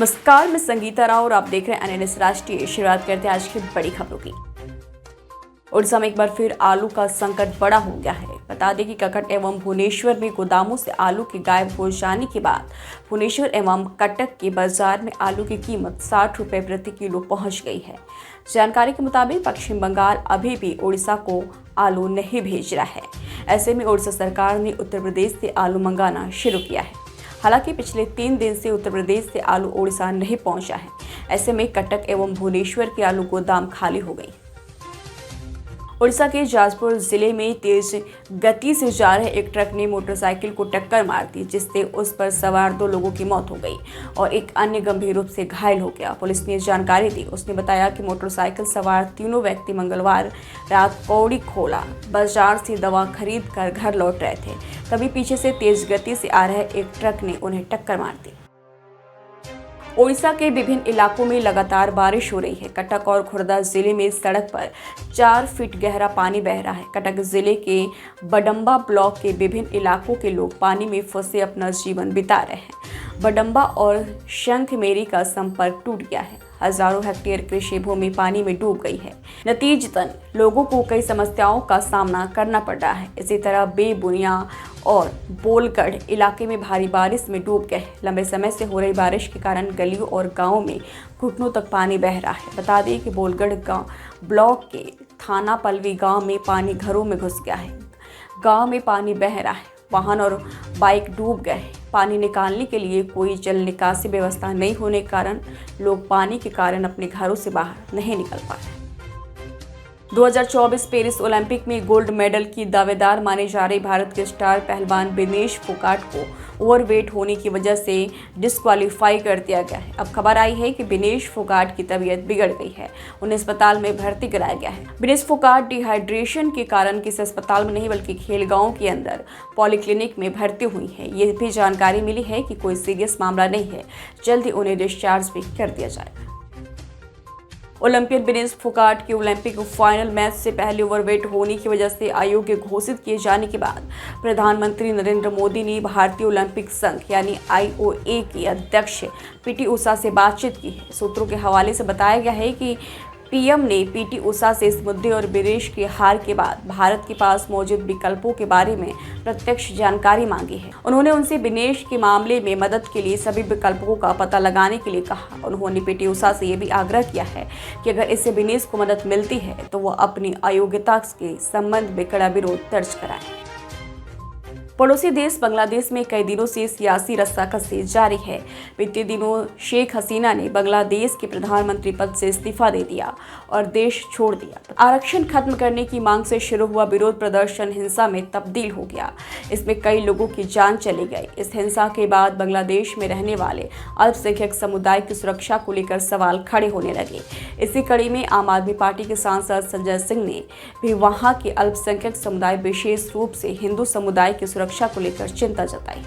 नमस्कार, मैं संगीता राव और आप देख रहे हैं एनएनएस राष्ट्रीय। शुरुआत करते हैं आज की बड़ी खबरों की। उड़ीसा में एक बार फिर आलू का संकट बड़ा हो गया है। बता दें कि कटक एवं भुवनेश्वर में गोदामों से आलू के गायब हो जाने के बाद भुवनेश्वर एवं कटक के बाजार में आलू की कीमत 60 रुपये प्रति किलो पहुंच गई है। जानकारी के मुताबिक पश्चिम बंगाल अभी भी उड़ीसा को आलू नहीं भेज रहा है। ऐसे में उड़ीसा सरकार ने उत्तर प्रदेश से आलू मंगाना शुरू किया है। हालांकि पिछले 3 दिन से उत्तर प्रदेश से आलू उड़ीसा नहीं पहुंचा है। ऐसे में कटक एवं भुवनेश्वर के आलू गोदाम खाली हो गई। उड़ीसा के जाजपुर जिले में तेज गति से जा रहे एक ट्रक ने मोटरसाइकिल को टक्कर मार दी, जिससे उस पर सवार 2 लोगों की मौत हो गई और एक अन्य गंभीर रूप से घायल हो गया। पुलिस ने जानकारी दी। उसने बताया कि मोटरसाइकिल सवार तीनों व्यक्ति मंगलवार रात कौड़ी खोला बाजार से दवा खरीद कर घर लौट रहे थे। तभी पीछे से तेज गति से आ रहे एक ट्रक ने उन्हें टक्कर मार दी। ओडिशा के विभिन्न इलाकों में लगातार बारिश हो रही है। कटक और खुर्दा जिले में सड़क पर 4 फीट गहरा पानी बह रहा है। कटक जिले के बडम्बा ब्लॉक के विभिन्न इलाकों के लोग पानी में फंसे अपना जीवन बिता रहे हैं। बडम्बा और शंखमेरी का संपर्क टूट गया है। हजारों हेक्टेयर कृषि भूमि पानी में डूब गई है। नतीजतन लोगों को कई समस्याओं का सामना करना पड़ रहा है। इसी तरह बेबुनिया और बोलगढ़ इलाके में भारी बारिश में डूब गए। लंबे समय से हो रही बारिश के कारण गलियों और गांवों में घुटनों तक पानी बह रहा है। बता दें कि बोलगढ़ गांव ब्लॉक के थाना पलवी गांव में पानी घरों में घुस गया है। गांव में पानी बह रहा है। वाहन और बाइक डूब गए। पानी निकालने के लिए कोई जल निकासी व्यवस्था नहीं होने के कारण लोग पानी के कारण अपने घरों से बाहर नहीं निकल पा रहे। 2024 पेरिस ओलंपिक में गोल्ड मेडल की दावेदार माने जा रही भारत के स्टार पहलवान विनेश फोगाट को ओवरवेट होने की वजह से डिस्क्वालीफाई कर दिया गया है। अब खबर आई है कि विनेश फोगाट की तबीयत बिगड़ गई है। उन्हें अस्पताल में भर्ती कराया गया है। विनेश फोगाट डिहाइड्रेशन के कारण किसी अस्पताल में नहीं बल्कि खेलगांव के अंदर पॉलीक्लिनिक में भर्ती हुई है। ये भी जानकारी मिली है कि कोई सीरियस मामला नहीं है। जल्द ही उन्हें डिस्चार्ज भी कर दिया जाएगा। ओलंपियन विनेश फोगाट के ओलंपिक फाइनल मैच से पहले ओवरवेट होने की वजह से अयोग्य घोषित किए जाने के बाद प्रधानमंत्री नरेंद्र मोदी ने भारतीय ओलंपिक संघ यानी IOA की अध्यक्ष PT उषा से बातचीत की है। सूत्रों के हवाले से बताया गया है कि PM ने PT उषा से इस मुद्दे और विनेश की हार के बाद भारत के पास मौजूद विकल्पों के बारे में प्रत्यक्ष जानकारी मांगी है। उन्होंने उनसे विनेश के मामले में मदद के लिए सभी विकल्पों का पता लगाने के लिए कहा। उन्होंने PT उषा से यह भी आग्रह किया है कि अगर इससे विनेश को मदद मिलती है तो वह अपनी अयोग्यता के संबंध में कड़ा विरोध दर्ज कराए। पड़ोसी देश बांग्लादेश में कई दिनों से सियासी रस्साकसी जारी है। बीते दिनों शेख हसीना ने बांग्लादेश के प्रधानमंत्री पद से इस्तीफा दे दिया और देश छोड़ दिया। आरक्षण खत्म करने की मांग से शुरू हुआ विरोध प्रदर्शन हिंसा में तब्दील हो गया। इसमें कई लोगों की जान चली गई। इस हिंसा के बाद बांग्लादेश में रहने वाले अल्पसंख्यक समुदाय की सुरक्षा को लेकर सवाल खड़े होने लगे। इसी कड़ी में आम आदमी पार्टी के सांसद संजय सिंह ने भी वहां के अल्पसंख्यक समुदाय विशेष रूप से हिंदू समुदाय की सुरक्षा को लेकर चिंता जताई।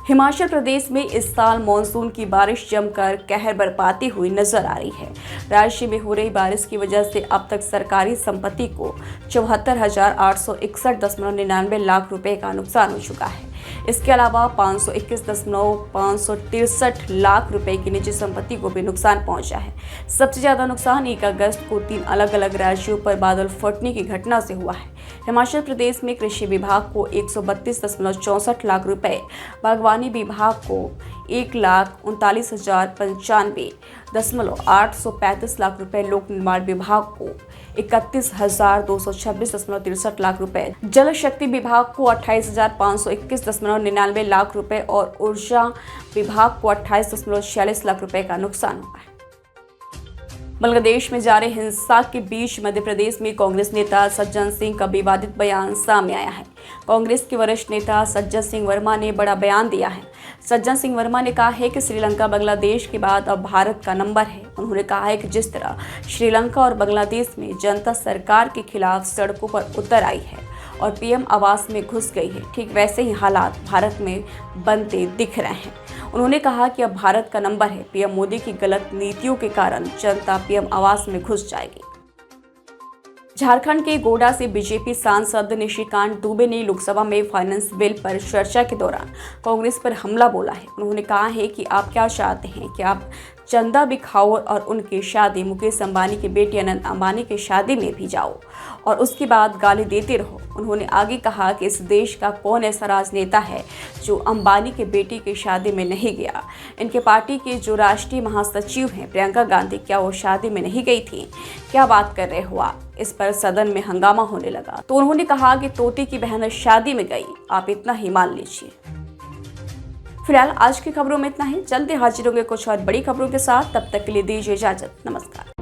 हिमाचल प्रदेश में इस साल मानसून की बारिश जमकर कहर बरपाती हुई नजर आ रही है। राज्य में हो रही बारिश की वजह से अब तक सरकारी संपत्ति को 74,861.99 लाख रुपए का नुकसान हो चुका है। इसके अलावा 521,563 लाख रुपए की निजी संपत्ति को भी नुकसान पहुंचा है। सबसे ज्यादा नुकसान 1 अगस्त को 3 अलग अलग राज्यों पर बादल फटने की घटना से हुआ है। हिमाचल प्रदेश में कृषि विभाग को 132.64 लाख रुपए, बागवानी विभाग को 1,39,095.835 लाख रुपए, लोक निर्माण विभाग को 31,226.63 लाख रुपए, जल शक्ति विभाग को 28,521.99 लाख रुपए और ऊर्जा विभाग को 28.46 लाख रुपए का नुकसान हुआ है। बांग्लादेश में जारी हिंसा के बीच मध्य प्रदेश में कांग्रेस नेता सज्जन सिंह का विवादित बयान सामने आया है। कांग्रेस के वरिष्ठ नेता सज्जन सिंह वर्मा ने बड़ा बयान दिया है। सज्जन सिंह वर्मा ने कहा है कि श्रीलंका बांग्लादेश के बाद अब भारत का नंबर है। उन्होंने कहा है कि जिस तरह श्रीलंका और बांग्लादेश में जनता सरकार के खिलाफ सड़कों पर उतर आई है और PM आवास में घुस गई है, ठीक वैसे ही हालात भारत में बनते दिख रहे हैं। उन्होंने कहा कि अब भारत का नंबर है। PM मोदी की गलत नीतियों के कारण जनता PM आवास में घुस जाएगी। झारखंड के गोड्डा से बीजेपी सांसद निशिकांत दुबे ने लोकसभा में फाइनेंस बिल पर चर्चा के दौरान कांग्रेस पर हमला बोला है। उन्होंने कहा है कि आप क्या चाहते हैं कि आप चंदा बिखाओ और उनकी शादी मुकेश अंबानी की बेटी अनंत अंबानी की शादी में भी जाओ और उसके बाद गाली देते रहो। उन्होंने आगे कहा कि इस देश का कौन ऐसा राजनेता है जो अंबानी के बेटी की शादी में नहीं गया। इनके पार्टी के जो राष्ट्रीय महासचिव हैं प्रियंका गांधी, क्या वो शादी में नहीं गई थी? क्या बात कर रहे हो आप? इस पर सदन में हंगामा होने लगा तो उन्होंने कहा कि तोते की बहन शादी में गई, आप इतना ही मान लीजिए। फिलहाल आज की खबरों में इतना ही। जल्दी हाजिर होंगे कुछ और बड़ी खबरों के साथ, तब तक के लिए दीजिए इजाजत। नमस्कार।